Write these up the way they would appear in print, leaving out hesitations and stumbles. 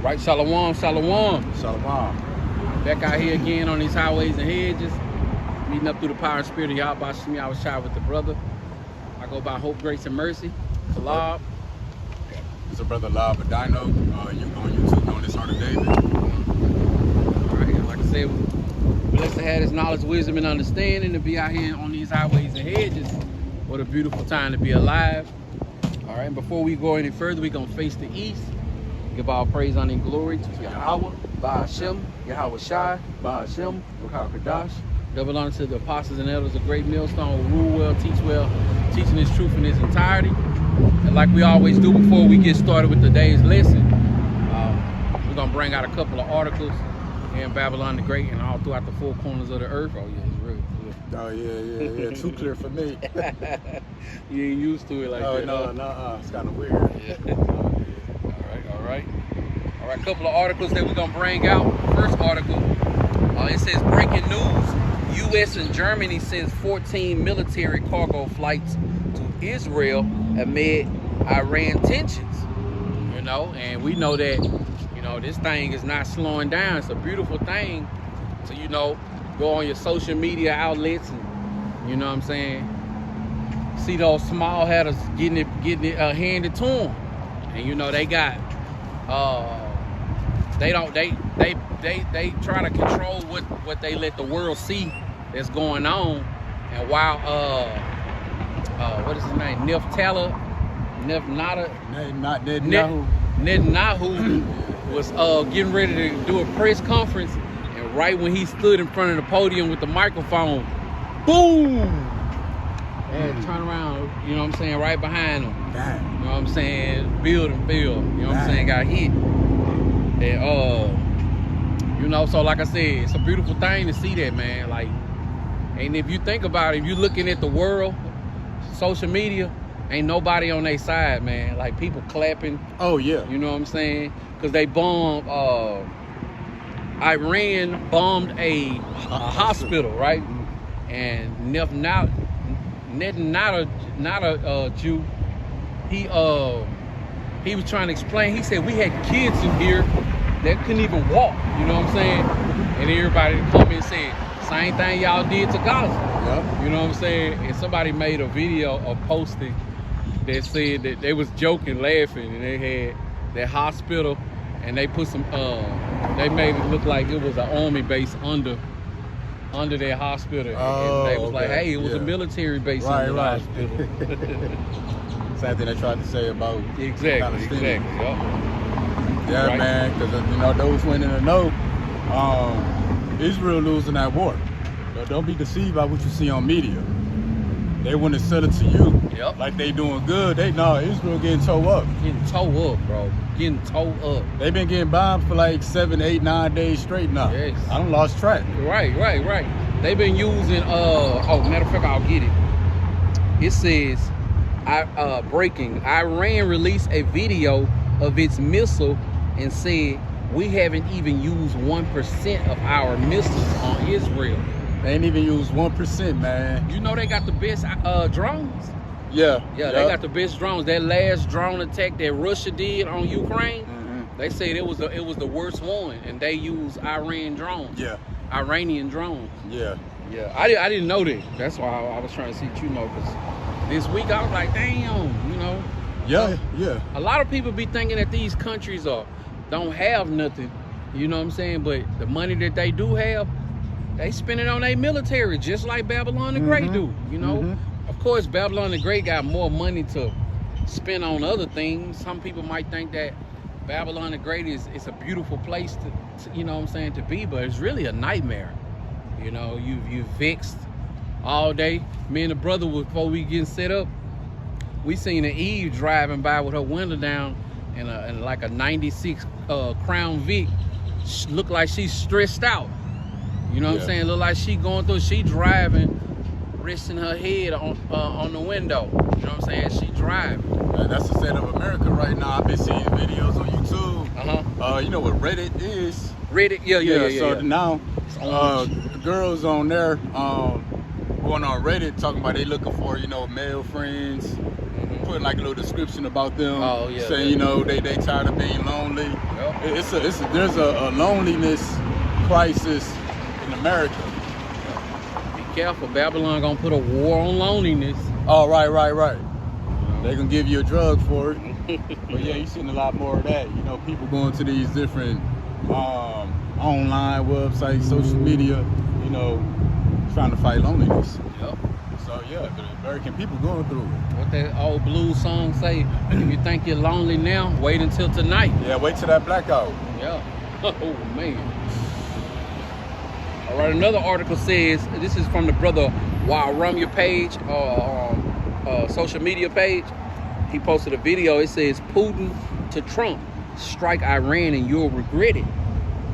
All right, shalom, shalom. Shalom. Back out here again on these highways and hedges, meeting up through the power and spirit of Yahweh Shemi. I was shot with the brother. I go by Hope, Grace, and Mercy. Kalab. It's a brother Lab Adino. You on YouTube on this Heart of David. All right, like I said, blessed to have this knowledge, wisdom, and understanding to be out here on these highways and hedges. What a beautiful time to be alive. All right, and before we go any further, we're going to face the east. Give all praise, honor, and glory to Yahweh, Ba'ashem, Yahweh Shai, Ba'ashem, Ruach HaKodesh. Double honor to the apostles and elders of Great Millstone who rule well, teach well, teaching this truth in its entirety. And like we always do before we get started with today's lesson, we're going to bring out a couple of articles in Babylon the Great and all throughout the four corners of the earth. Oh, yeah, it's real clear. Oh, yeah. Too clear for me. You ain't used to it like that. No. It's kind of weird. Yeah. All right. A couple of articles that we're going to bring out. First article, it says breaking news. U.S. and Germany sends 14 military cargo flights to Israel amid Iran tensions. You know, and we know that, you know, this thing is not slowing down. It's a beautiful thing to, you know, go on your social media outlets and, you know what I'm saying, see those small hatters getting it handed to them. And, you know, they got, they try to control what they let the world see that's going on. And while what is his name? Netanyahu was getting ready to do a press conference, and right when he stood in front of the podium with the microphone, boom! And turn around, you know what I'm saying, right behind him. Damn. You know what I'm saying? Build and fill. You know what I'm saying? Got hit. And you know, so like I said, it's a beautiful thing to see that, man. Like, and if you think about it, if you're looking at the world, social media, ain't nobody on their side, man. Like, people clapping. Oh, yeah. You know what I'm saying? Because they bombed, Iran bombed a hospital, right? And not a Jew. He was trying to explain. He said, we had kids in here that couldn't even walk. You know what I'm saying? And everybody come and said, same thing y'all did to Gaza. Yep. You know what I'm saying? And somebody made a video or posting that said that they was joking, laughing, and they had that hospital, and they put some, they made it look like it was an army base under their hospital. Oh, and they was okay. like, hey, it was a military base under the hospital. Same thing they tried to say about Exactly. Yep. Yeah, right. man, because, you know, those who in the know, Israel losing that war. So don't be deceived by what you see on media. They want to sell it to you like they doing good. Israel getting towed up. Getting towed up, bro. Getting towed up. They been getting bombed for like 7, 8, 9 days straight now. Yes. I done lost track. Right. They've been using, matter of fact, I'll get it. It says, breaking, Iran released a video of its missile and said, we haven't even used 1% of our missiles on Israel. They ain't even used 1%, man. You know they got the best drones. Yeah, they got the best drones. That last drone attack that Russia did on Ukraine, they said it was the worst one, and they used Iranian drones. Yeah. Iranian drones. Yeah. I didn't know that. That's why I was trying to see what you know, because this week I was like, damn, you know. Yeah. A lot of people be thinking that these countries don't have nothing, you know what I'm saying? But the money that they do have, they spend it on their military, just like Babylon the Great do, you know? Of course, Babylon the Great got more money to spend on other things. Some people might think that Babylon the Great is a beautiful place to you know what I'm saying, to be, but it's really a nightmare. You know, you vexed all day. Me and the brother, before we getting set up, we seen an Eve driving by with her window down and like a 96 Crown Vic. Look like she's stressed out. You know what I'm saying? Look like she going through, she driving, resting her head on the window. You know what I'm saying? She driving. That's the state of America right now. I've been seeing videos on YouTube. You know what Reddit is? Reddit? Yeah. So now, girls on there going on Reddit talking about they looking for, you know, male friends, putting like a little description about them. Oh, yeah, saying, you know, they tired of being lonely. Yep. There's a loneliness crisis in America. Be careful, Babylon gonna put a war on loneliness. Oh, right. They're gonna give you a drug for it. But yeah, you've seen a lot more of that. You know, people going to these different online websites, social media, you know, trying to fight loneliness. Yep. So yeah, the American people going through it. What that old blues song say? If you think you're lonely now, wait until tonight. Yeah, wait till that blackout. Yeah. Oh man. All right, another article says, this is from the brother Romeo page, social media page. He posted a video. It says, Putin to Trump, strike Iran and you'll regret it.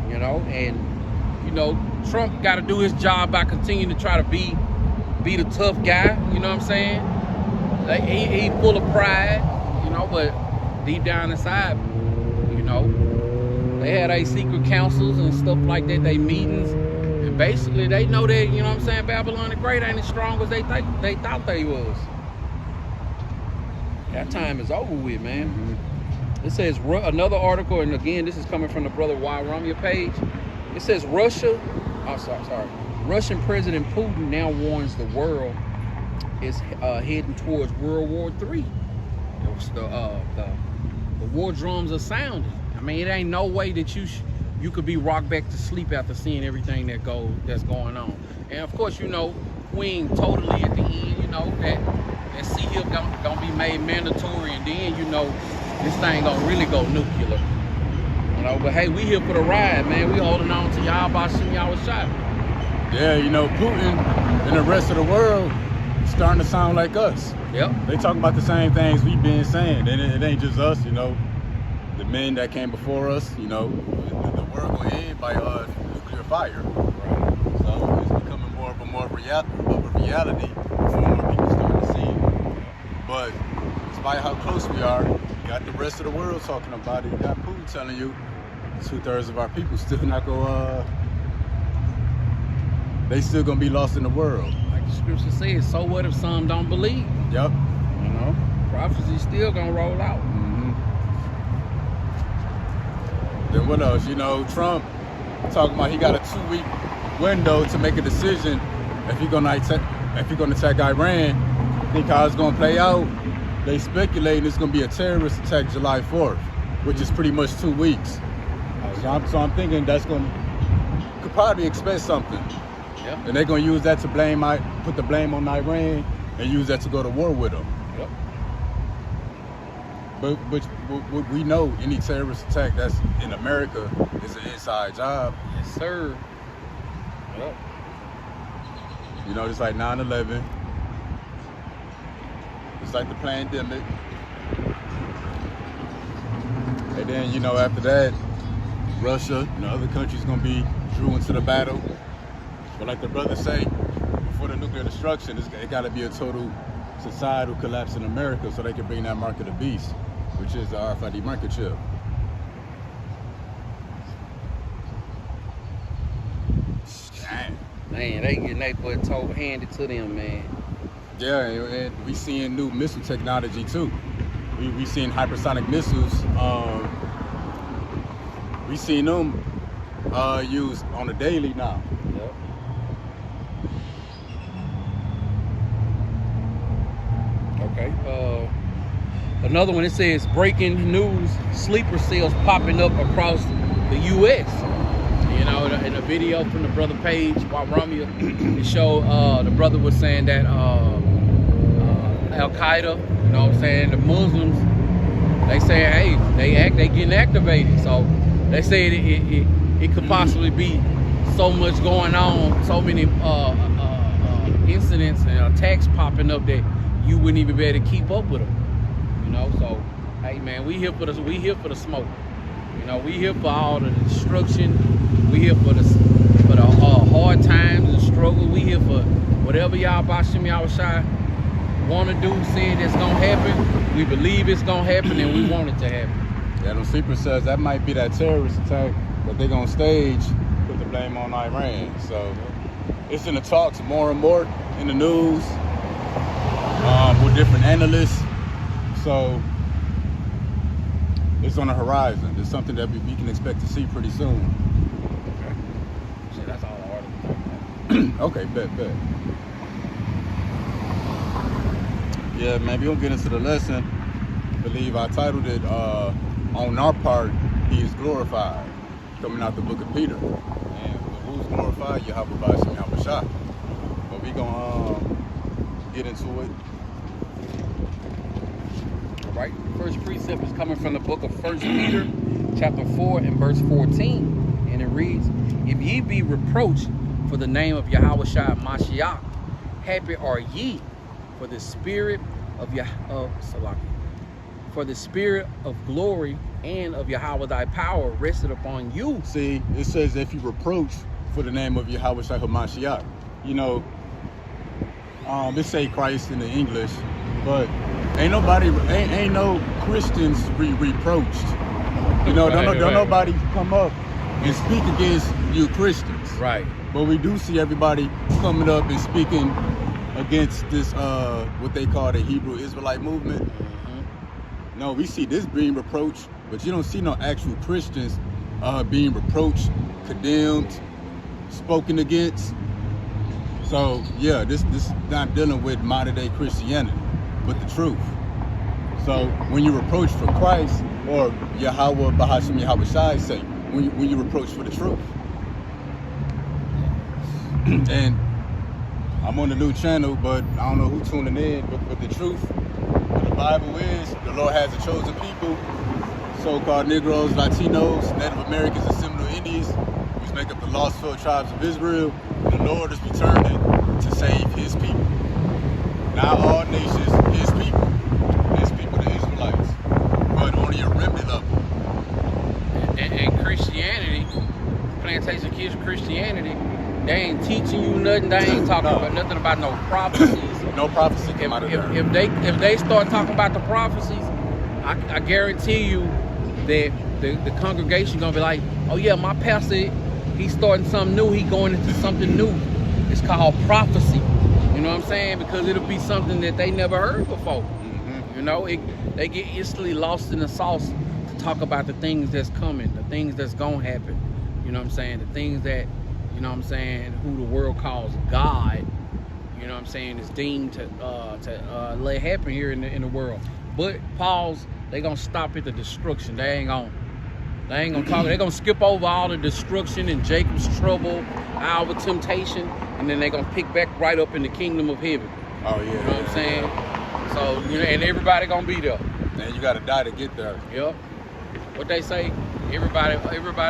You know, and you know, Trump got to do his job by continuing to try to be the tough guy. You know what I'm saying? Like, he full of pride, you know, but deep down inside, you know, they had a secret councils and stuff like that, they meetings, and basically they know that, you know what I'm saying, Babylon the Great ain't as strong as they thought they was. That time is over with, man. Mm-hmm. It says another article, and again, this is coming from the brother Romeo page. It says Russian President Putin now warns the world is heading towards World War III. The war drums are sounding. I mean, it ain't no way that you could be rocked back to sleep after seeing everything that's going on. And of course, you know, we ain't totally at the end. You know that sea gonna be made mandatory, and then you know this thing gonna really go nuclear. You know, but hey, we here for the ride, man. We holding on to y'all by shooting y'all a shot. Yeah, you know, Putin and the rest of the world starting to sound like us. Yep. They talking about the same things we've been saying. It ain't just us, you know. The men that came before us, you know, the world will end by nuclear fire. Right. So it's becoming more of a reality. More and more people starting to see it. But despite how close we are, you got the rest of the world talking about it. You got Putin telling you 2/3 of our people still not go. They still gonna be lost in the world. Like the scripture says, so what if some don't believe? Yep. You know, prophecy still gonna roll out. Mm-hmm. Then what else? You know, Trump talking about he got a 2-week window to make a decision if he's gonna attack Iran. Think how it's gonna play out? They speculating it's gonna be a terrorist attack July 4th, which is pretty much 2 weeks. So I'm thinking could probably expect something. Yep. And they're gonna use that to put the blame on Iran and use that to go to war with them. Yep. But we know any terrorist attack that's in America is an inside job. Yes, sir. Yep. You know, it's like 9/11. It's like the pandemic. And then, you know, after that, Russia and other countries gonna be drew into the battle. But like the brothers say, before the nuclear destruction, it got to be a total societal collapse in America so they can bring that mark of the beast, which is the RFID microchip. Dang. Man, they getting that butt handed to them, man. Yeah, and we seeing new missile technology too. We seeing hypersonic missiles. We seeing them used on a daily now. Yep. Okay. Another one, it says breaking news: sleeper cells popping up across the U.S. You know, in a video from the brother page, Romeo, it showed the brother was saying that Al Qaeda, you know what I'm saying, the Muslims, they say, hey, they getting activated. So they said it could possibly be so much going on, so many incidents and attacks popping up that you wouldn't even be able to keep up with them. You know, so hey man, we here for the smoke. You know, we here for all the destruction. We here for the hard times and struggle. We here for whatever y'all Bashim Yahushai want to do, saying it's gonna happen. We believe it's gonna happen, and we want it to happen. Yeah, them sleeper cells, that might be that terrorist attack, but they're gonna put the blame on Iran. So it's in the talks more and more in the news with different analysts So it's on the horizon. It's something that we can expect to see pretty soon. Okay. Shit, that's all the article. Okay, bet. Yeah, man, we're gonna get into the lesson. I believe I titled it On Our Part, He is Glorified, coming out the book of Peter. And who's glorified? Yahweh Shah. But we gonna get into it. All right. First precept is coming from the book of 1 Peter, chapter 4 and verse 14. And it reads, if ye be reproached for the name of Yahweh Shah Mashiach, happy are ye, for the spirit of for the spirit of glory and of Yahweh thy power rested upon you. See, it says if you reproach for the name of Yahweh Shah Mashiach. You know, it say Christ in the English, but ain't no Christians reproached. You know, don't nobody come up and speak against you Christians. Right. But we do see everybody coming up and speaking against this, what they call the Hebrew Israelite movement. Mm-hmm. No, we see this being reproached, but you don't see no actual Christians being reproached, condemned, spoken against. So yeah, this is not dealing with modern day Christianity, but the truth. So when you reproach for Christ or Yahweh Bahashim Yahweh Shai's sake, when you reproach for the truth. And I'm on the new channel, but I don't know who tuning in, but the truth of the Bible is the Lord has a chosen people, so-called Negroes, Latinos, Native Americans, and Seminole Indians, which make up the lost 12 tribes of Israel. The Lord is returning to save his people. Not all nations, his people, the Israelites, but only a remnant of them. And Christianity, plantation kids Christianity, they ain't teaching you nothing. They ain't talking about nothing about no prophecies. No prophecy come out of there. If they start talking about the prophecies, I guarantee you that the congregation gonna be like, oh yeah, my pastor, he's starting something new. He going into something new. It's called prophecy. You know what I'm saying? Because it'll be something that they never heard before. Mm-hmm. You know, they get instantly lost in the sauce to talk about the things that's coming, the things that's gonna happen. You know what I'm saying? The things that, you know what I'm saying, who the world calls God, you know what I'm saying, is deemed to let happen here in the world. But pause, they gonna stop at the destruction. They ain't gonna talk. They're gonna skip over all the destruction and Jacob's trouble, our temptation, and then they're gonna pick back right up in the kingdom of heaven. Oh yeah. You know what I'm saying? So, you know, and everybody gonna be there. Man, you gotta die to get there. Yep. What they say, everybody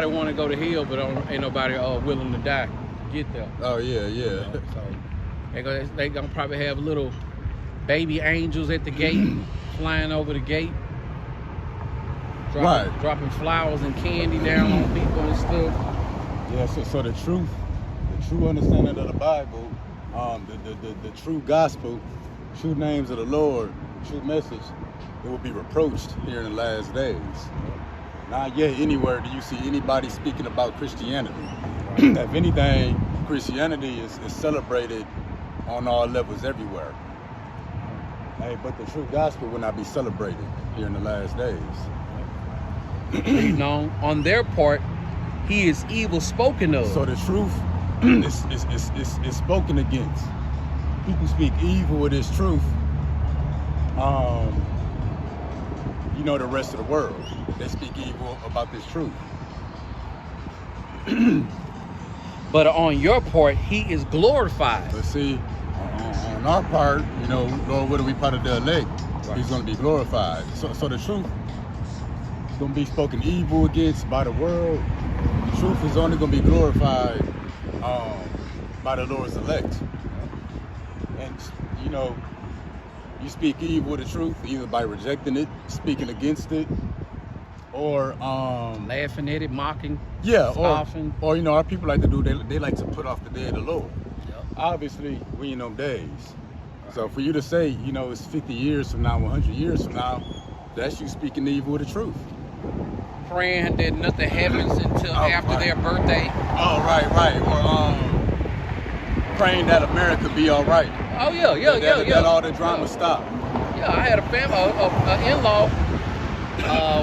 want to go to hell, but ain't nobody willing to die to get there. Oh yeah. So they gonna probably have little baby angels at the gate, flying over the gate, dropping flowers and candy down on people and stuff. Yeah. So the true understanding of the Bible, the true gospel, true names of the Lord, true message, it will be reproached here in the last days. Not yet anywhere do you see anybody speaking about Christianity. If anything, Christianity is celebrated on all levels everywhere. Hey, but the true gospel will not be celebrated here in the last days. On their part, he is evil spoken of. So the truth is spoken against. People speak evil of this truth. You know, the rest of the world, they speak evil about this truth. But on your part, he is glorified. But see, on our part, you know, Lord, whether we part of the elect, right, he's going to be glorified. So the truth is going to be spoken evil against by the world. The truth is only going to be glorified by the Lord's elect. And, you know, you speak evil of the truth either by rejecting it, speaking against it, or laughing at it, mocking, yeah, scoffing. Or you know, our people like to do, they like to put off the day of the Lord. Yep. Obviously, we in them days. Right. So for you to say, you know, it's 50 years from now, 100 years from now, that's you speaking evil of the truth. Praying that nothing happens until after their birthday. Oh, right. Or praying that America be all right. Oh yeah. That all the drama stop. Yeah, I had a family, in-law.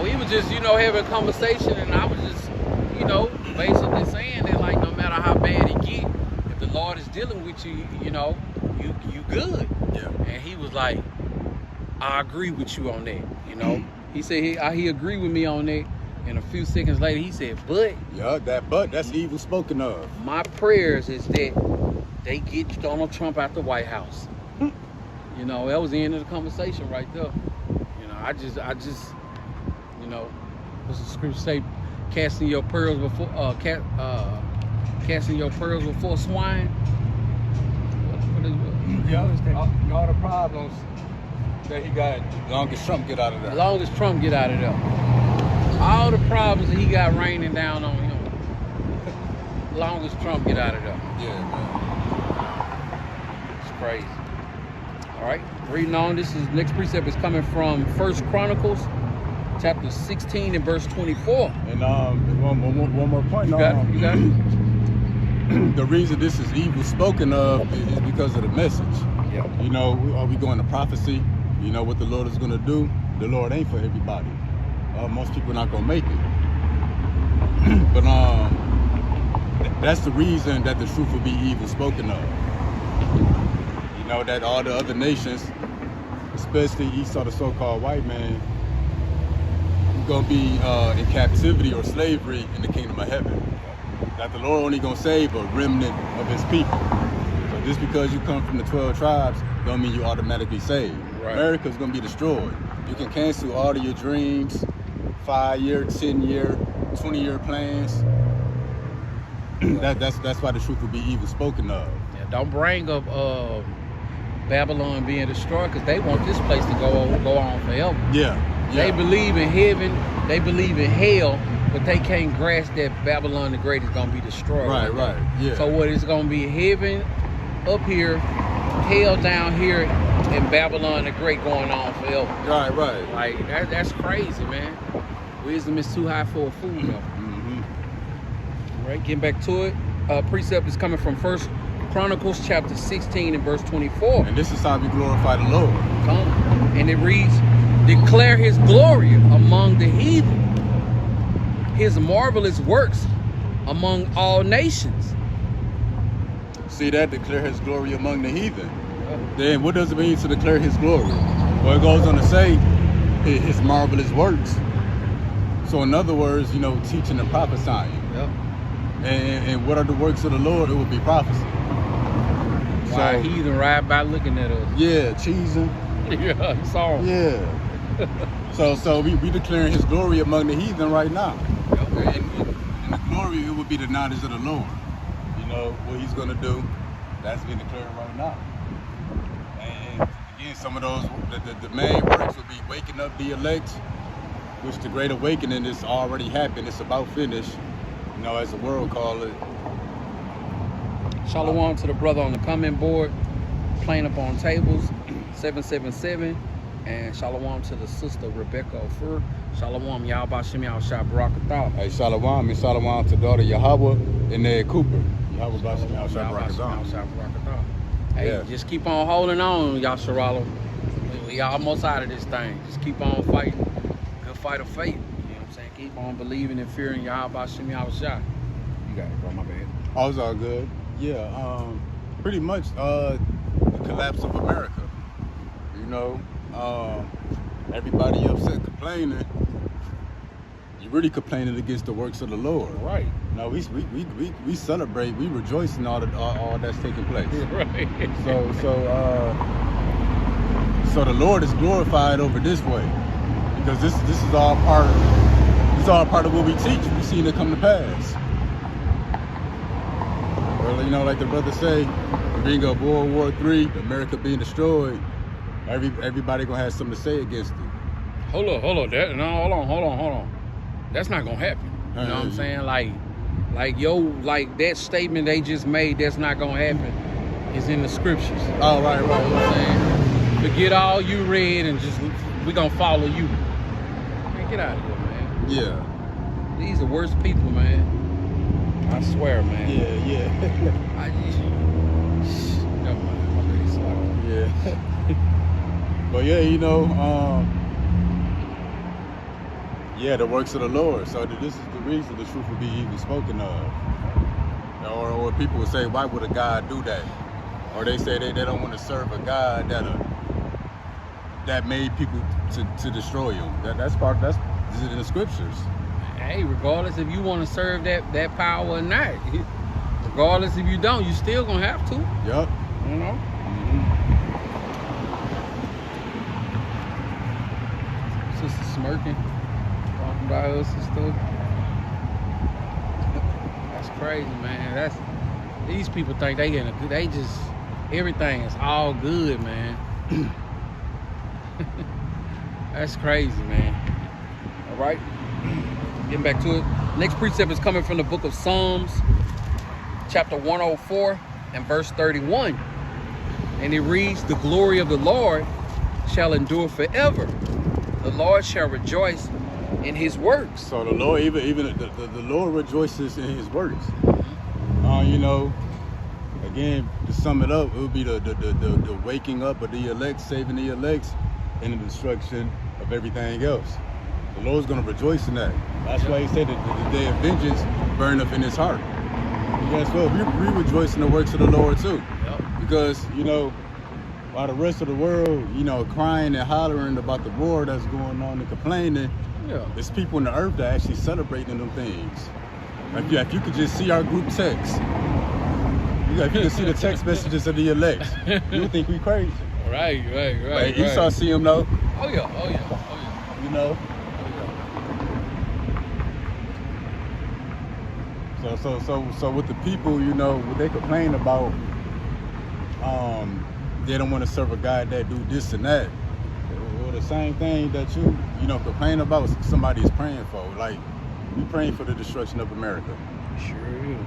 We was just, having a conversation, and I was just, basically saying that, like, no matter how bad it get, if the Lord is dealing with you, you good. Yeah. And he was like, I agree with you on that. He said he agreed with me on that. And a few seconds later, he said, but. Yeah, that's evil spoken of. My prayers is that they get Donald Trump out the White House. That was the end of the conversation right there. I just, what's the scripture say? Casting your pearls before, casting your pearls before swine. All the problems that he got, as long as Trump get out of there. As long as Trump get out of there. All the problems that he got raining down on him. As long as Trump get out of there. Yeah, man. It's crazy. All right, reading on. Next precept is coming from 1 Chronicles, chapter 16 and verse 24. And one more point. You got it? The reason this is evil spoken of is because of the message. Yeah. Are we going to prophecy? What the Lord is going to do? The Lord ain't for everybody. Most people are not going to make it. But that's the reason that the truth will be evil spoken of. That all the other nations, especially Esau, the so-called white man, going to be in captivity or slavery in the kingdom of heaven. That the Lord only going to save a remnant of his people. So just because you come from the 12 tribes don't mean you automatically saved. Right. America's going to be destroyed. You can cancel all of your dreams, 5-year, 10-year, 20-year plans. That's why the truth will be evil spoken of. Yeah, don't bring up Babylon being destroyed, because they want this place to go on forever. Yeah. They believe in heaven, they believe in hell, but they can't grasp that Babylon the Great is going to be destroyed. Right, yeah. So what is going to be heaven up here, hell down here, and Babylon the Great going on forever. Right. Like, that's crazy, man. Wisdom is too high for a fool, though. Mm-hmm. All right, getting back to it. Precept is coming from 1 Chronicles chapter 16 and verse 24. And this is how we glorify the Lord. Come. And it reads, declare his glory among the heathen, his marvelous works among all nations. See that? Declare his glory among the heathen. Then what does it mean to declare his glory? Well, it goes on to say his marvelous works. So in other words, teaching and prophesying. Yep. And what are the works of the Lord? It will be prophecy. Why heathen ride by looking at us. Yeah, cheesing. Yeah, you saw him. Yeah. So we declaring his glory among the heathen right now. Yep. And the glory, it would be the knowledge of the Lord. What he's going to do, that's being declared right now. And again, some of those, the main works will be waking up the elect, which the Great Awakening is already happened. It's about finished, as the world call it. Shalom to the brother on the comment board, playing up on tables, 777. And shalom to the sister Rebecca Ofur. Shalom, Yahweh Bashem Yahushua Barakatah. Hey, shalom, and shalom to daughter Yahweh and Ned Cooper. Yahweh Bashem Yahushua Barakatah. Hey, just keep on holding on, Yasharala. We almost out of this thing. Just keep on fighting. Good fight of faith. You know what I'm saying? Keep on believing and fearing Yahweh Bashem Yahushua. You got it, bro. My bad. Oh, it's all good. Yeah, pretty much the collapse of America. Everybody upset, complaining. You're really complaining against the works of the Lord. Right. No, we celebrate, we rejoice in all that's taking place. Right. So the Lord is glorified over this way, because this is all part of what we teach. We seen it come to pass. Well, like the brother say, bring up World War III, America being destroyed. Everybody gonna have something to say against it. Hold on. Hold on. That's not gonna happen. You know what I'm saying? Like that statement they just made, that's not gonna happen, is in the scriptures. Oh, right. You know what I'm saying? Forget all you read and we gonna follow you. Man, get out of here, man. Yeah. These are worst people, man. I swear, man. Yeah. Never mind. Yeah. But yeah, yeah, the works of the Lord. So this is the reason the truth will be even spoken of. Or people would say, why would a God do that? Or they say they don't want to serve a God that made people to destroy him. That's in the scriptures. Hey, regardless if you want to serve that power or not, regardless if you don't, you still gonna have to. Yep. You know. Sister smirking, talking about us and stuff. That's crazy, man. These people think they just everything is all good, man. That's crazy, man. All right, getting back to it. Next precept is coming from the book of Psalms, chapter 104 and verse 31. And it reads, the glory of the Lord shall endure forever. The Lord shall rejoice in his works. So the Lord, even the Lord rejoices in his works. Again, to sum it up, it would be the waking up of the elect, saving the elect, and the destruction of everything else. The Lord's going to rejoice in that. That's why he said that the day of vengeance burneth in his heart. And guess what? We rejoice in the works of the Lord too. Yep. Because, while the rest of the world, crying and hollering about the war that's going on and complaining, there's people on the earth that actually celebrating them things. Like, if you could just see our group text, if you could see the text messages of the elect, you would think we crazy. Right. Like, Esau see them though. Oh yeah. So with the people, what they complain about, they don't want to serve a God that do this and that. Well, the same thing that you complain about, somebody is praying for. Like, we praying for the destruction of America. Sure is.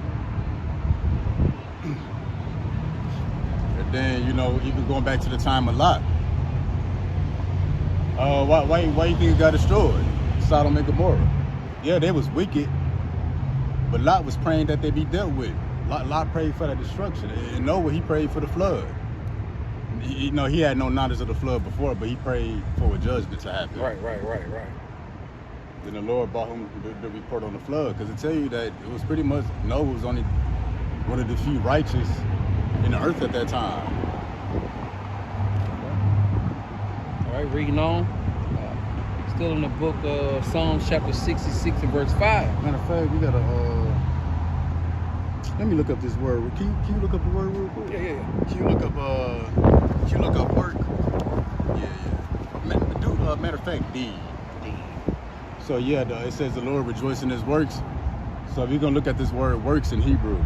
And then, even going back to the time of Lot. Why you think it got destroyed? Sodom and Gomorrah. Yeah, they was wicked, but Lot was praying that they be dealt with. Lot prayed for that destruction. And Noah, he prayed for the flood. He had no knowledge of the flood before, but he prayed for a judgment to happen. Right. Then the Lord brought him the report on the flood, because it tell you that it was pretty much Noah was only one of the few righteous in the earth at that time. All right, reading on. Still in the book of Psalms chapter 66 and verse 5. Matter of fact, we gotta let me look up this word. Can you look up the word real quick? Yeah. Can you look up work? Yeah. Matter of fact, deed. So yeah, it says the Lord rejoices in his works. So we're gonna look at this word works in Hebrew,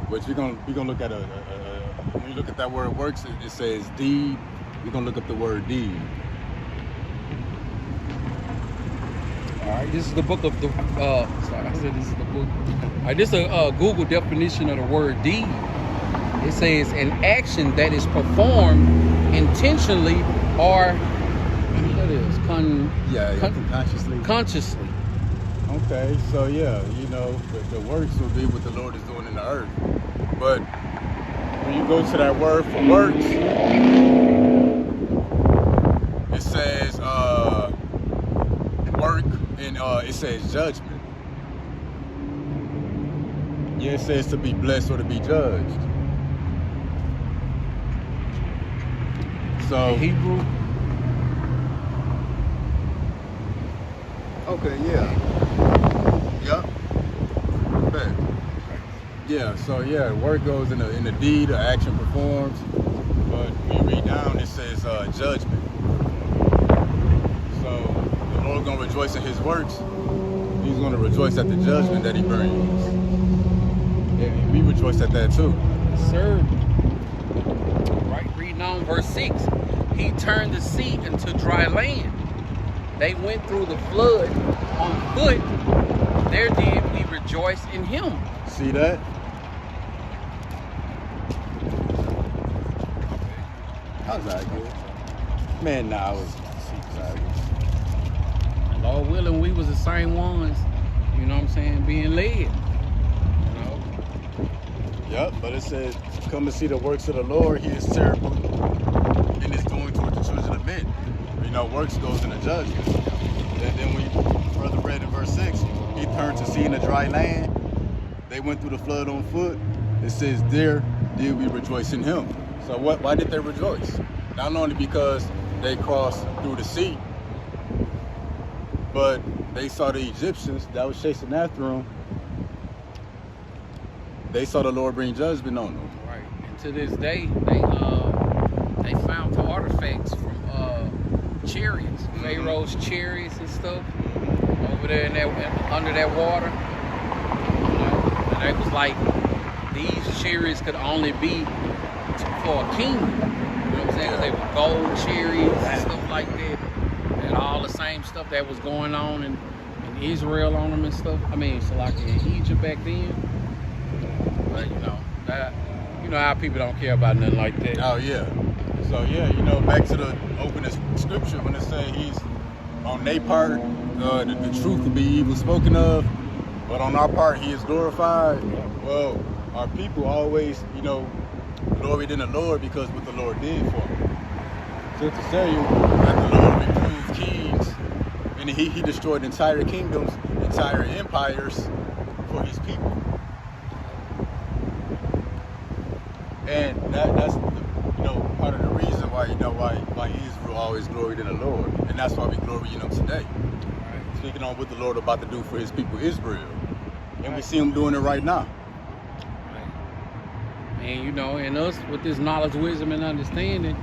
which we're gonna look at when you look at that word works, it says deed. We're gonna look up the word deed. All right, this is the book of the. Sorry, I said this is the book. All right, this is a Google definition of the word deed. It says an action that is performed intentionally or consciously. Okay, so yeah, the works will be what the Lord is doing in the earth. But when you go to that word for works, it says work, and it says judgment. Yeah, it says to be blessed or to be judged. So Hebrew. Okay, yeah. Yep. Okay. Yeah, so yeah, work goes in the deed, the action performs. But when you read down, it says judgment. So the Lord's gonna rejoice in his works. He's gonna rejoice at the judgment that he brings. And we rejoice at that too. Yes, sir. Right, reading on verse 6. He turned the sea into dry land. They went through the flood on foot. There did we rejoice in him. See that? How's that good? Man, nah, I was And Lord willing, we was the same ones, being led. Yep, but it says come and see the works of the Lord. He is terrible in his doing toward the children of men. You know, works goes into judgment. And then we further read in verse 6, he turned to see in the dry land. They went through the flood on foot. It says, there did we rejoice in him. So why did they rejoice? Not only because they crossed through the sea, but they saw the Egyptians that was chasing after them. They saw the Lord bring judgment on them. Right. And to this day, they found the artifacts from chariots, Pharaoh's chariots and stuff over there in that under that water. You know, and it was like these chariots could only be for a king. You know what I'm saying? 'Cause they were gold chariots and stuff like that. And all the same stuff that was going on in Israel on them and stuff. I mean, so like in Egypt back then. But you know how people don't care about nothing like that. Oh yeah. So yeah, you know, back to the opening scripture when it say he's on their part, the truth will be evil spoken of, but on our part he is glorified. Well, our people always, you know, gloried in the Lord because what the Lord did for them. So to tell you that the Lord reproved kings and he destroyed entire kingdoms, entire empires for his people. And that's part of the reason why why Israel always gloried in the Lord, and that's why we glory in him today. Right. Speaking on what the Lord about to do for his people Israel, and we see him doing it right now. Right. And you know, and us with this knowledge, wisdom, and understanding,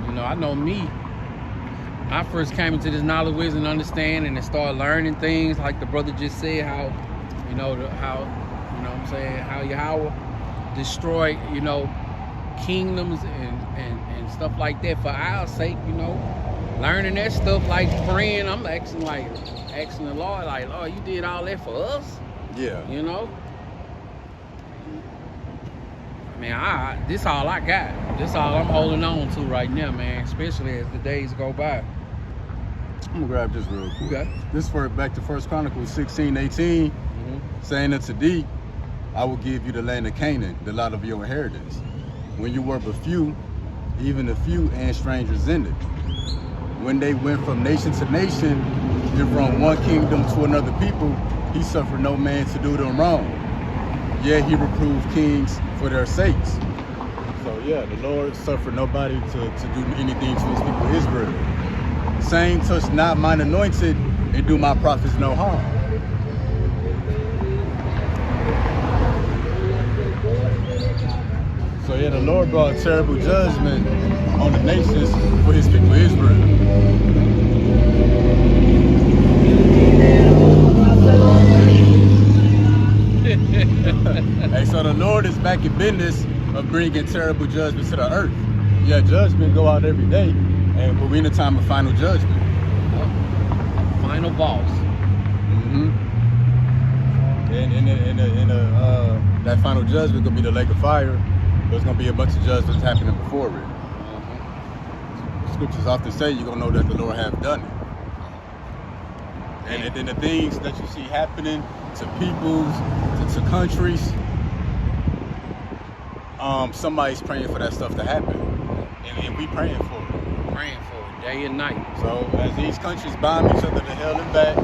you know, I know me. I first came into this knowledge, wisdom, and understanding, and started learning things like the brother just said, how what I'm saying, how Yahweh destroyed, you know, kingdoms and stuff like that for our sake, you know. Learning that stuff, like praying, I'm asking the Lord, like, Lord, you did all that for us? Yeah. You know? I mean, this all I got. This all I'm holding on to right now, man, especially as the days go by. I'm gonna grab this real quick. Okay. This for back to 1 Chronicles 16:18, saying unto thee, I will give you the land of Canaan, the lot of your inheritance. When you were but few, even a few and strangers in it. When they went from nation to nation, and from one kingdom to another people, he suffered no man to do them wrong. Yet he reproved kings for their sakes. So yeah, the Lord suffered nobody to do anything to his people Israel. Saying, touch not mine anointed, and do my prophets no harm. So yeah, the Lord brought terrible judgment on the nations for his people Israel. Hey, so the Lord is back in business of bringing terrible judgment to the earth. Yeah, judgment go out every day, but we're in a time of final judgment. Final boss. And that final judgment gonna be the lake of fire. There's going to be a bunch of judgments happening before it. Scriptures often say you're going to know that the Lord have done it. And then the things that you see happening to peoples, to countries, somebody's praying for that stuff to happen. And we praying for it. Praying for it day and night. So as these countries bomb each other to hell and back,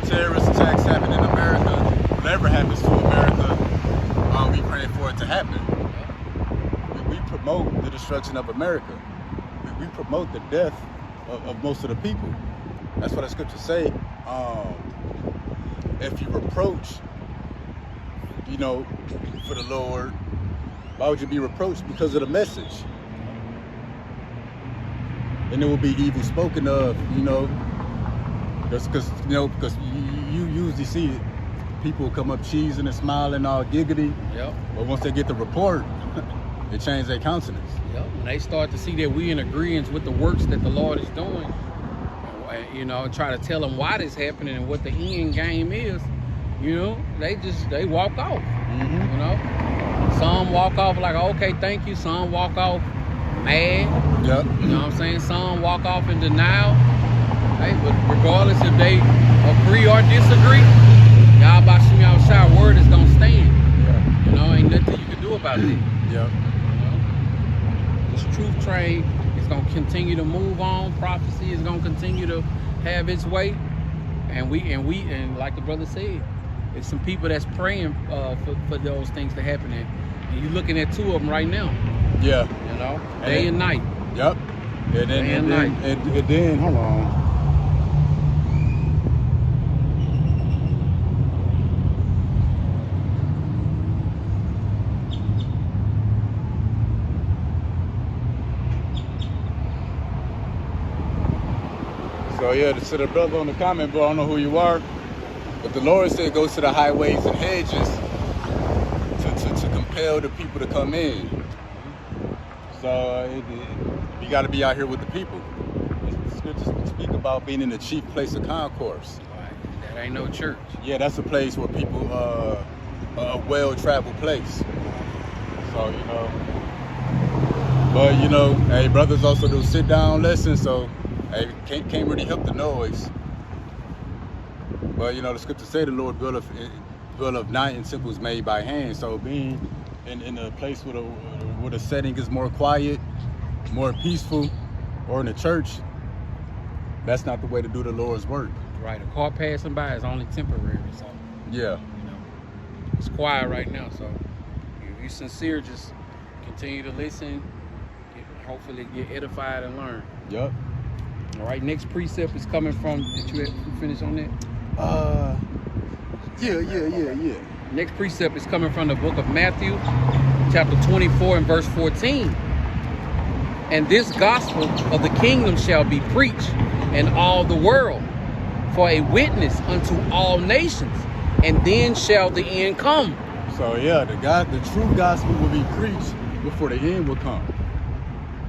terrorist attacks happen in America, whatever happens to America, we praying for it to happen. We promote the destruction of America. We promote the death of most of the people. That's what the scriptures say. If you reproach, you know, for the Lord, why would you be reproached? Because of the message. And it will be evil spoken of, you know, because you usually see it. People come up cheesing and smiling all giggity. Yep. But once they get the report, it changes their countenance. Yep. When they start to see that we in agreement with the works that the Lord is doing, you know, and try to tell them why this happening and what the end game is, you know, they walk off. You know, some walk off like, okay, thank you. Some walk off mad. Yep. You know what I'm saying? Some walk off in denial. Hey, but regardless if they agree or disagree, Y'all Bashim Yahweh word is gonna stand. Yeah. You know, ain't nothing you can do about it. about that. Yep. This truth train is gonna continue to move on. Prophecy is gonna continue to have its way, and like the brother said, it's some people that's praying for those things to happen. And you're looking at two of them right now. Yeah. You know, day and night. Yep. And then hold on. So yeah, to the brother on the comment, bro, I don't know who you are, but the Lord said go to the highways and hedges to compel the people to come in. So you got to be out here with the people. The scriptures speak about being in the chief place of concourse. That ain't no church. Yeah, that's a place where people, a well-traveled place. So, you know, but you know, hey, brothers also do sit-down lessons, so hey, can't really help the noise. But you know, the scriptures say the Lord built of night and temples made by hand. So being in a place where the setting is more quiet, more peaceful, or in a church, that's not the way to do the Lord's work. Right, a car passing by is only temporary. So yeah, you know, it's quiet right now. So if you're sincere, just continue to listen. Hopefully, get edified and learn. Yep. All right, next precept is coming from, did you finish on that? Yeah. Next precept is coming from the book of Matthew, chapter 24 and verse 14. And this gospel of the kingdom shall be preached in all the world for a witness unto all nations, and then shall the end come. So yeah, the true gospel will be preached before the end will come.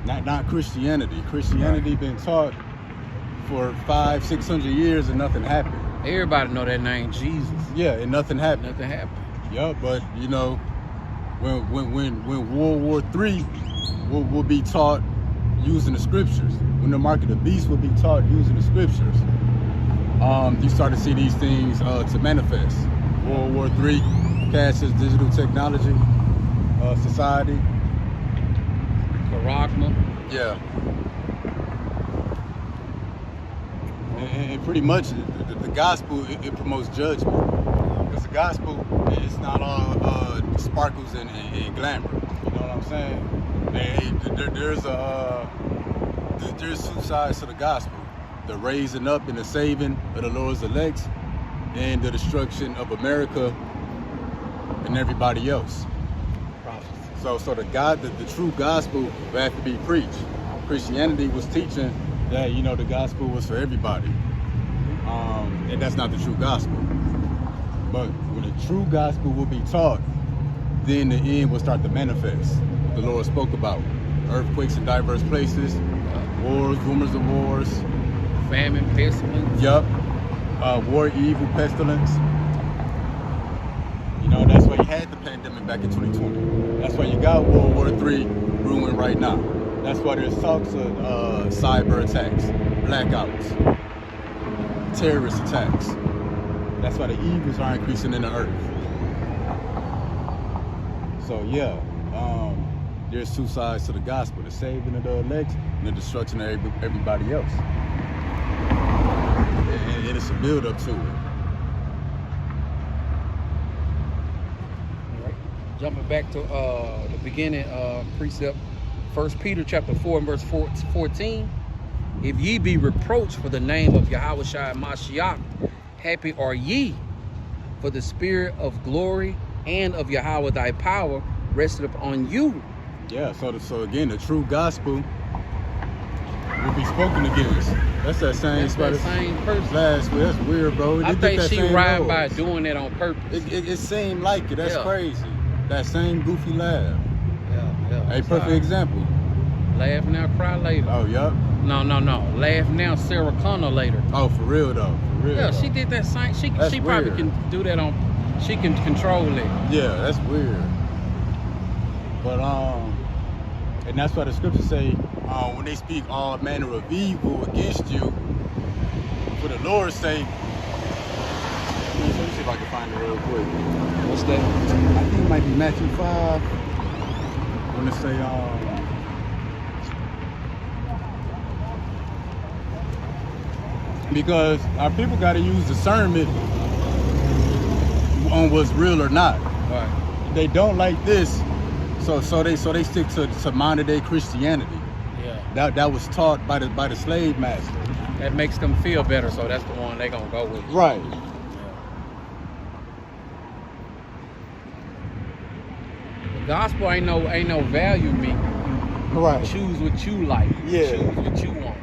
Not Christianity. Christianity right. Been taught for 500-600 years and nothing happened. Everybody know that name, Jesus. Yeah, and nothing happened. Nothing happened. Yeah, but you know, when World War III will be taught using the scriptures, when the mark of the beast will be taught using the scriptures, you start to see these things to manifest. World War III cashes digital technology, society. Karagma. Yeah. And pretty much the gospel, it promotes judgment. Because the gospel, it's not all sparkles and glamour. You know what I'm saying? There's two sides to the gospel. The raising up and the saving of the Lord's elect, and the destruction of America and everybody else. So the true gospel will have to be preached. Christianity was teaching that, you know, the gospel was for everybody. And that's not the true gospel. But when the true gospel will be taught, then the end will start to manifest. The Lord spoke about earthquakes in diverse places, wars, rumors of wars, famine, pestilence. Yup. War, evil, pestilence. You know, that's why you had the pandemic back in 2020. That's why you got World War III brewing right now. That's why there's talks of cyber attacks, blackouts, terrorist attacks. That's why the evils are increasing in the earth. So yeah, there's two sides to the gospel: the saving of the elect and the destruction of everybody else. And it's a build up to it. Jumping back to the beginning precept, 1 Peter chapter 4 and verse 14. If ye be reproached for the name of Yahushua Mashiach, happy are ye, for the spirit of glory and of Yahweh thy power rested upon you. Yeah, so again, the true gospel will be spoken against. That's that same person. Last week. That's weird, bro. I think she riding by doing that on purpose. It seemed like it. That's crazy. That same goofy laugh. Yeah. A perfect example. Laugh now, cry later. Oh, yup. No. Laugh now, Sarah Connor later. Oh, for real though. For real. Yeah, though. she did that same. She probably weird. can do that on. She can control it. Yeah, that's weird. But and that's why the scriptures say, when they speak all manner of evil against you, for the Lord's sake. Let me see if I can find it real quick. What's that? I think it might be Matthew 5. When they say, because our people got to use discernment on what's real or not. Right. They don't like this, so they stick to modern day Christianity. Yeah. That was taught by the slave master. That makes them feel better, so that's the one they gonna go with. Right. The gospel ain't no value me. Right. Choose what you like. Yeah. Choose what you want.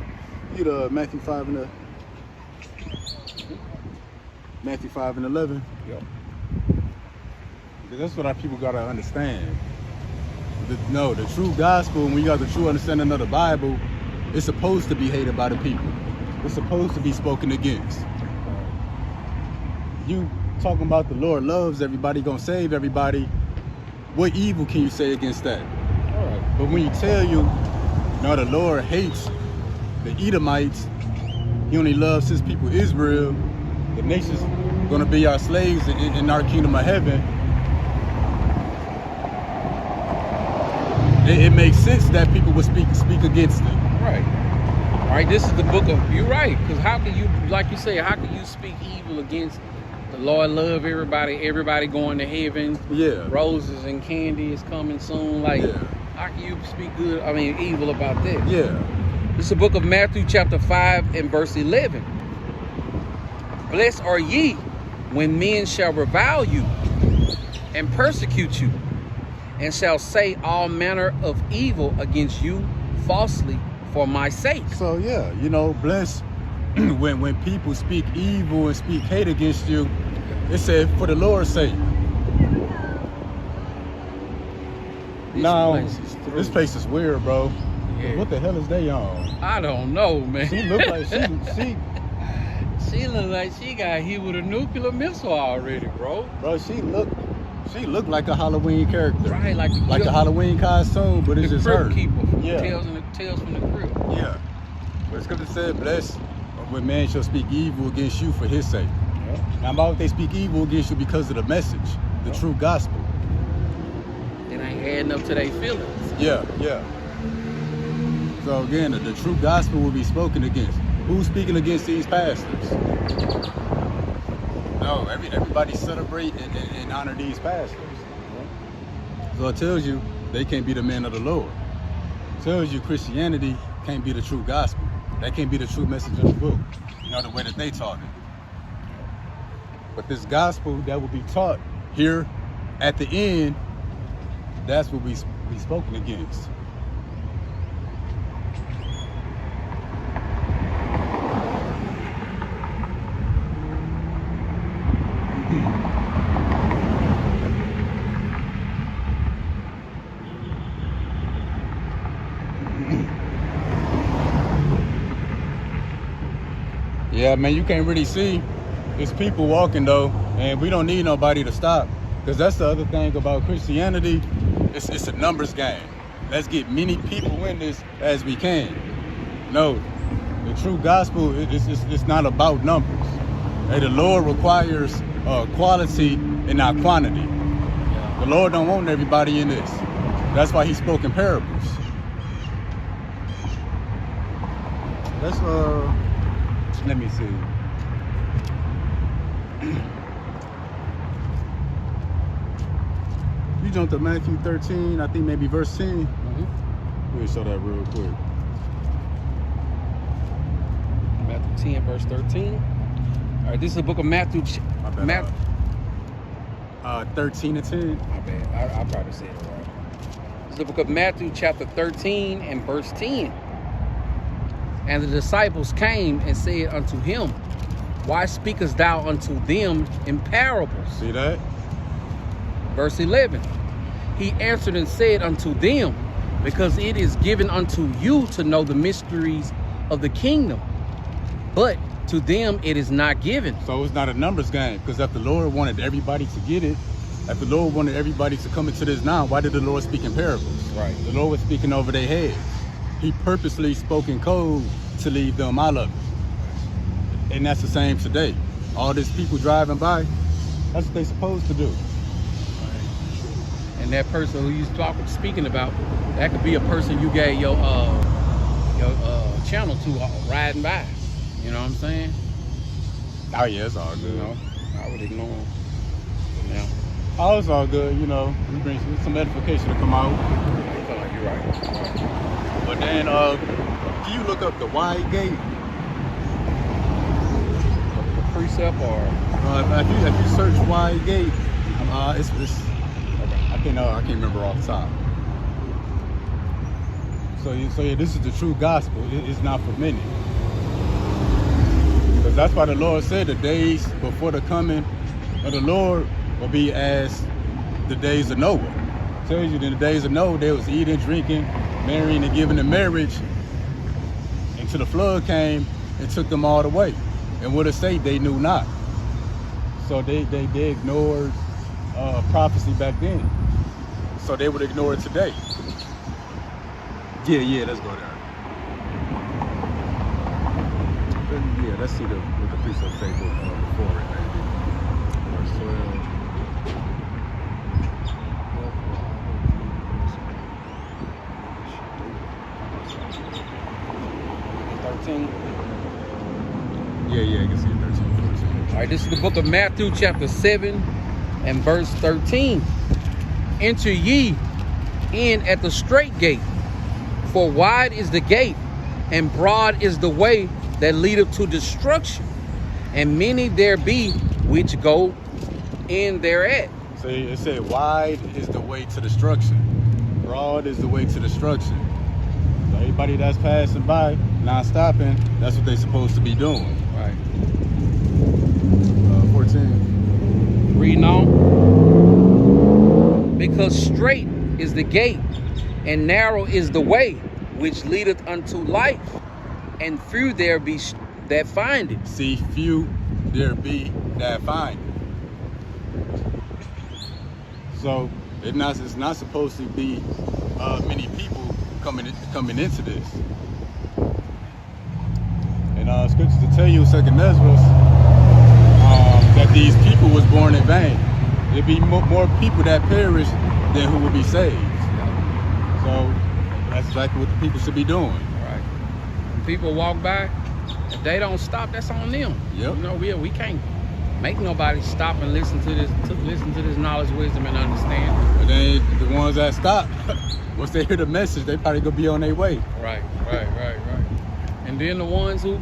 You know, Matthew 5 and 11. Yep. That's what our people gotta understand. The true gospel, when you got the true understanding of the Bible, it's supposed to be hated by the people. It's supposed to be spoken against. You talking about the Lord loves everybody, gonna save everybody. What evil can you say against that? All right. But when you tell no, the Lord hates the Edomites, he only loves his people Israel, the nation's gonna be our slaves in our kingdom of heaven, it makes sense that people would speak against it. Right. All right, this is the book of, you're right, because how can you, like you say, how can you speak evil against the Lord love everybody going to heaven? Yeah. Roses and candy is coming soon. Like, Yeah. how can you speak evil about that? Yeah. This is the book of Matthew chapter 5 and verse 11. Blessed are ye when men shall revile you and persecute you, and shall say all manner of evil against you falsely for my sake. So yeah, bless when people speak evil and speak hate against you, it said for the Lord's sake. This place is weird, bro. Yeah. What the hell is they on? I don't know, man. She look like she look like she got hit with a nuclear missile already, bro. Bro, she looked like a Halloween character. Right, like a Halloween costume, but it's just her. The Keeper from Yeah. Tales from the Crypt. Yeah. But the scripture said, blessed when man shall speak evil against you for his sake. Yeah. Now, about they speak evil against you because of the message, the true gospel. It ain't adding up to their feelings. Yeah. So again, the true gospel will be spoken against. Who's speaking against these pastors? No, everybody celebrate and honor these pastors. So it tells you they can't be the men of the Lord. It tells you Christianity can't be the true gospel. That can't be the true message of the book. The way that they taught it. But this gospel that will be taught here at the end, that's what we spoken against. Yeah, man, you can't really see. It's people walking though, and we don't need nobody to stop. Because that's the other thing about Christianity. It's a numbers game. Let's get many people in this as we can. No, the true gospel it's not about numbers. Hey, the Lord requires quality and not quantity. The Lord don't want everybody in this. That's why he spoke in parables. Let's let me see. You jumped to Matthew 13, I think maybe verse 10. We'll show that real quick. Matthew 10, verse 13. All right, this is the book of Matthew. 13 and 10. My bad. I probably said it right. This is the book of Matthew, chapter 13 and verse 10. And the disciples came and said unto him, why speakest thou unto them in parables? See that? Verse 11. He answered and said unto them, because it is given unto you to know the mysteries of the kingdom, but to them it is not given. So it's not a numbers game, because if the Lord wanted everybody to get it, if the Lord wanted everybody to come into this now, why did the Lord speak in parables? Right. The Lord was speaking over their heads. He purposely spoke in code to leave them out of it. And that's the same today. All these people driving by, that's what they're supposed to do. and that person who you speaking about, that could be a person you gave your channel to riding by. You know what I'm saying? Oh yeah, it's all good. You know, I would ignore them. Yeah. Oh, it's all good. You know, we bring some edification to come out. I feel like you're right. But then, can you look up the wide gate? The precept or? If you search wide gate, it's I can't remember off the top. So yeah, this is the true gospel. It's not for many. Because that's why the Lord said the days before the coming of the Lord will be as the days of Noah. It tells you in the days of Noah, they was eating, drinking, marrying, and giving in marriage until the flood came and took them all away. And what it say, they knew not. So they ignored prophecy back then. So they would ignore it today. Yeah, let's go there. Yeah, let's see what the precept say before it, maybe. Verse 12. 13. Yeah, I can see it, 13, 14. All right, this is the book of Matthew, chapter 7 and verse 13. Enter ye in at the straight gate, for wide is the gate, and broad is the way that leadeth to destruction, and many there be which go in thereat. So it said, wide is the way to destruction, broad is the way to destruction. So everybody that's passing by, not stopping, that's what they're supposed to be doing. Right. 14. Reading on. Because straight is the gate, and narrow is the way which leadeth unto life, and few there be that find it. See, few there be that find it. So it's not supposed to be many people coming into this. And scriptures to tell you, second Ezra, that these people was born in vain. There'd be more people that perish than who would be saved. So that's exactly what the people should be doing. Right. When people walk by, if they don't stop, that's on them. Yep. You know, we can't make nobody stop and listen to this knowledge, wisdom, and understanding. But then the ones that stop, once they hear the message, they probably gonna be on their way. Right. And then the ones who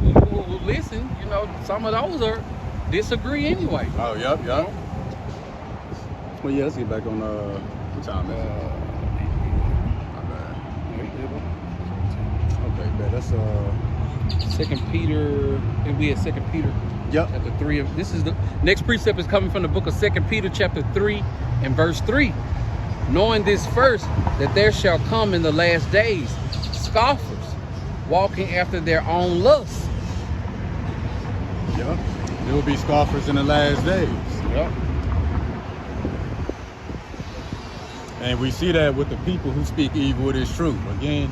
listen, you know, some of those are disagree anyway. Oh, yep. Well, yeah, let's get back on what time is it? My bad. Okay, that's 2 Peter. It'll be at 2 Peter. Yep. Chapter 3. This is the next precept is coming from the book of 2 Peter, chapter 3, and verse 3. Knowing this first, that there shall come in the last days scoffers, walking after their own lusts. Yep. There will be scoffers in the last days. Yep. And we see that with the people who speak evil, it is true. Again,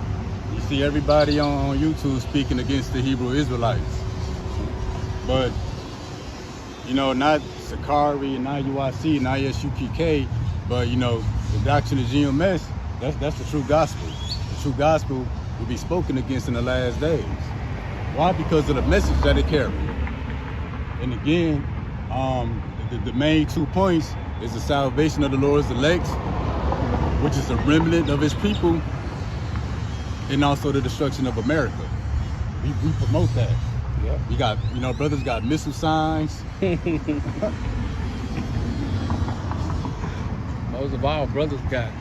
you see everybody on YouTube speaking against the Hebrew Israelites. But, you know, not Sakari, not UIC, not SUPK, but, you know, the doctrine of GMS, that's the true gospel. The true gospel will be spoken against in the last days. Why? Because of the message that it carries. And again, the main 2 points is the salvation of the Lord's elect, which is the remnant of his people, and also the destruction of America. We promote that. Yep. You got, you know, brothers got missile signs. Most of all, brothers got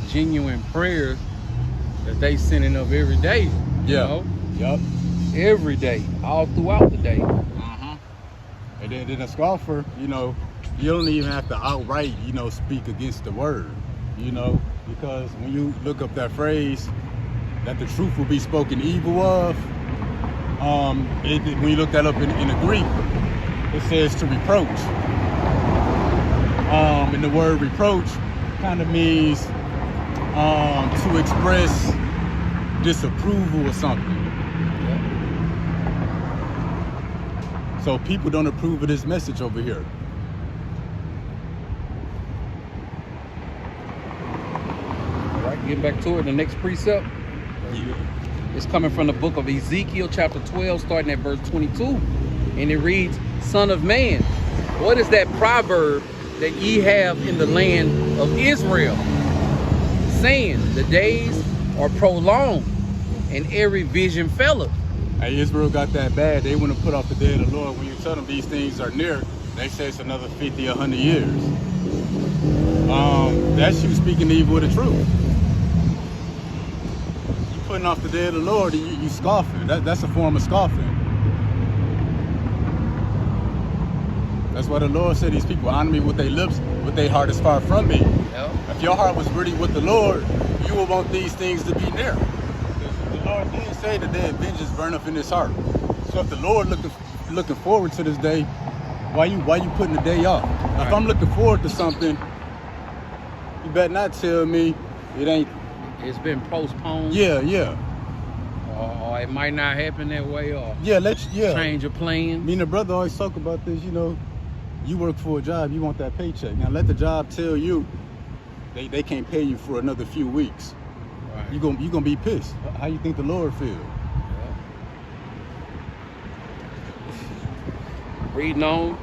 genuine prayers that they sending up every day. You know? Yep. Every day, all throughout the day. And then a scoffer, you know, you don't even have to outright, you know, speak against the word, you know, because when you look up that phrase, that the truth will be spoken evil of, when you look that up in the Greek, it says to reproach. And the word reproach kind of means to express disapproval or something. So people don't approve of this message over here. Get back to it. The next precept. Yeah. It's coming from the book of Ezekiel, chapter 12, starting at verse 22. And it reads, Son of man, what is that proverb that ye have in the land of Israel, saying, the days are prolonged, and every vision faileth? Hey, Israel got that bad. They want to put off the day of the Lord. When you tell them these things are near, they say it's another 50, 100 years. That's you speaking evil of the truth. You putting off the day of the Lord, and you scoffing. That's a form of scoffing. That's why the Lord said these people honor me with their lips, but their heart is far from me. Yep. If your heart was really with the Lord, you will want these things to be near. The Lord did say the day of vengeance burn up in his heart. So if the Lord looking forward to this day, why you putting the day off? Right. If I'm looking forward to something, you better not tell me it ain't. It's been postponed. Yeah. Or it might not happen that way. Or change your plan. Me and the brother always talk about this. You know, you work for a job, you want that paycheck. Now let the job tell you they can't pay you for another few weeks. Right. You gonna be pissed. How you think the Lord feel? Yeah. Reading on,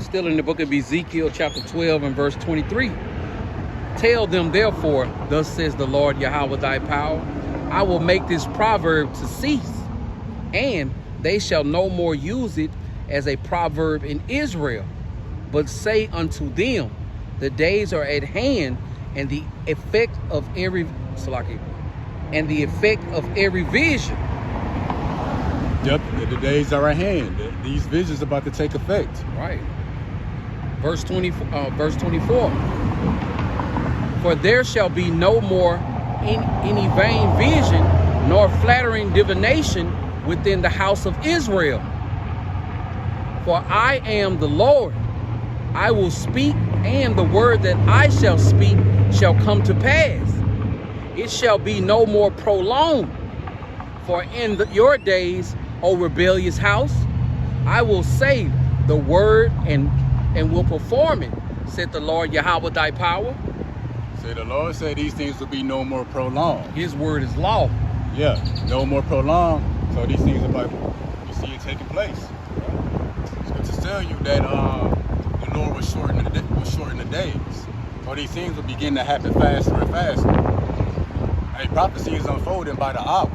still in the book of Ezekiel, chapter 12 and verse 23. Tell them therefore, thus says the Lord Yahweh thy power, I will make this proverb to cease, and they shall no more use it as a proverb in Israel, but say unto them, the days are at hand, and the effect of every vision. Yep, the days are at hand. These visions are about to take effect. Right. Verse 24. For there shall be no more any vain vision, nor flattering divination within the house of Israel. For I am the Lord. I will speak, and the word that I shall speak shall come to pass. It shall be no more prolonged. For in your days, O rebellious house, I will say the word and will perform it, said the Lord Yahweh thy power. Say the Lord said these things will be no more prolonged. His word is law. Yeah, no more prolonged. So these things are about, you see it taking place. It's to tell you that the Lord was shortening the days. So these things will begin to happen faster and faster. A prophecy is unfolding by the hour.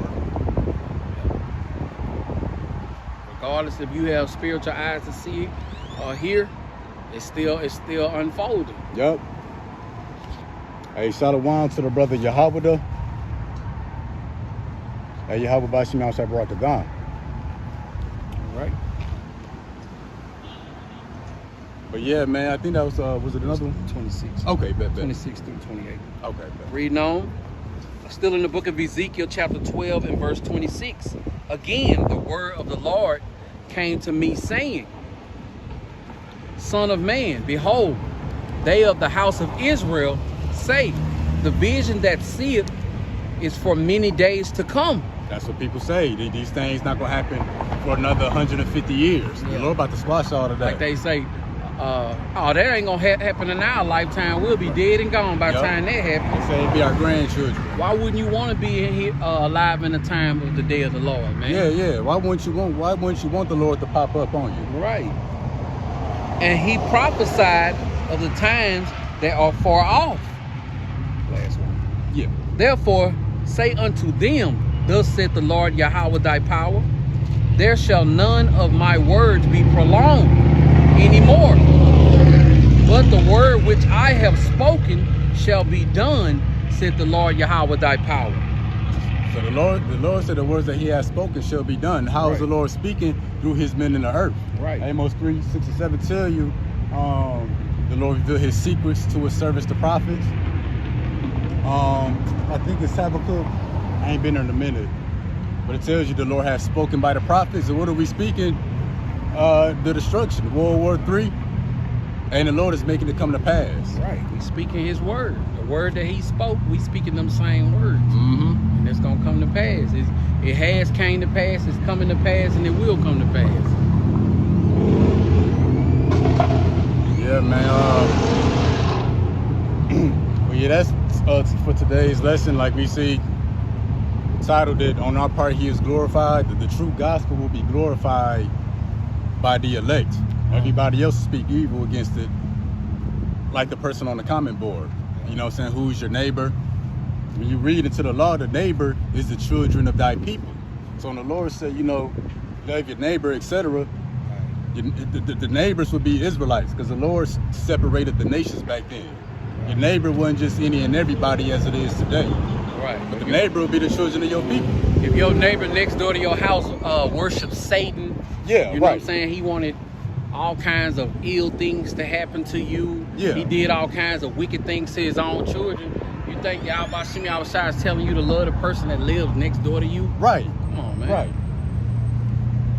Regardless if you have spiritual eyes to see or hear, it's still unfolding. Yep. Hey, shalom to the brother Yahweh. Hey, Yahweh Bashim outside brought the gun. All right. But yeah, man, I think that was it another one? 26. Okay, bet. 26 through 28. Okay, bet. Reading on. Still in the book of Ezekiel, chapter 12 and verse 26. Again, the word of the Lord came to me, saying, Son of man, behold, they of the house of Israel say, the vision that seeth is for many days to come. That's what people say. These things not going to happen for another 150 years. Yeah. The Lord about to squash all of that. Like they say, that ain't going to happen in our lifetime. We'll be dead and gone by the time that happens. They say it'll be our grandchildren. Why wouldn't you want to be in here, alive in the time of the day of the Lord, man? Yeah. Why wouldn't you want the Lord to pop up on you? Right. And he prophesied of the times that are far off. Last one. Yeah. Therefore, say unto them, thus saith the Lord Yahweh thy power, there shall none of my words be prolonged anymore, but the word which I have spoken shall be done, saith the Lord Yahweh thy power. So the Lord said the words that he has spoken shall be done. How is the Lord speaking? Through his men in the earth. Right. Amos 3, 6 and 7 tell you the Lord revealed his secrets to his servants, the prophets. I think it's Habakkuk. I ain't been there in a minute. But it tells you the Lord has spoken by the prophets. And what are we speaking? The destruction, World War III. And the Lord is making it come to pass. Right. We speaking his word. The word that he spoke, we speaking them same words. Mm-hmm. And it's going to come to pass. It has came to pass, it's coming to pass, and it will come to pass. Yeah, man. Well, yeah, For today's lesson, like we see, titled it, on our part he is glorified. The true gospel will be glorified by the elect. Everybody else speak evil against it, like the person on the comment board. You know what I'm saying? Who's your neighbor? When you read into the law, the neighbor is the children of thy people. So when the Lord said, you know, love your neighbor, etc., the neighbors would be Israelites, because the Lord separated the nations back then. Your neighbor wasn't just any and everybody as it is today. Right. But the neighbor will be the children of your people. If your neighbor next door to your house worships Satan, yeah, you know what I'm saying? He wanted all kinds of ill things to happen to you. Yeah. He did all kinds of wicked things to his own children. You think Yahweh Shimi outside is telling you to love the person that lives next door to you? Right. Come on, man. Right.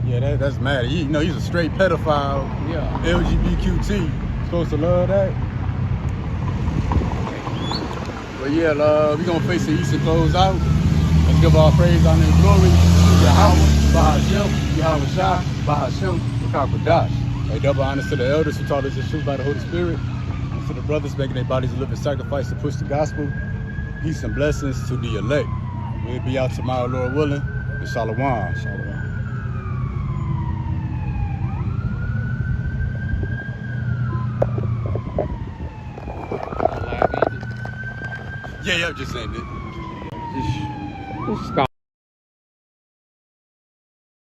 Yeah, that's mad. You know, he's a straight pedophile. Yeah. LGBTQT. Supposed to love that. But yeah, we're going to face the East and close out. Let's give all praise, honor, and glory to Yahweh, Bahashem, Yahweh Shah, Bahashem, Kakwadash. Hey, double honors to the elders who taught us the truth by the Holy Spirit, and to the brothers making their bodies a living sacrifice to push the gospel. Peace and blessings to the elect. We'll be out tomorrow, Lord willing. And Shalom. Shalom. Live ended. Yeah, just ended. Just stop.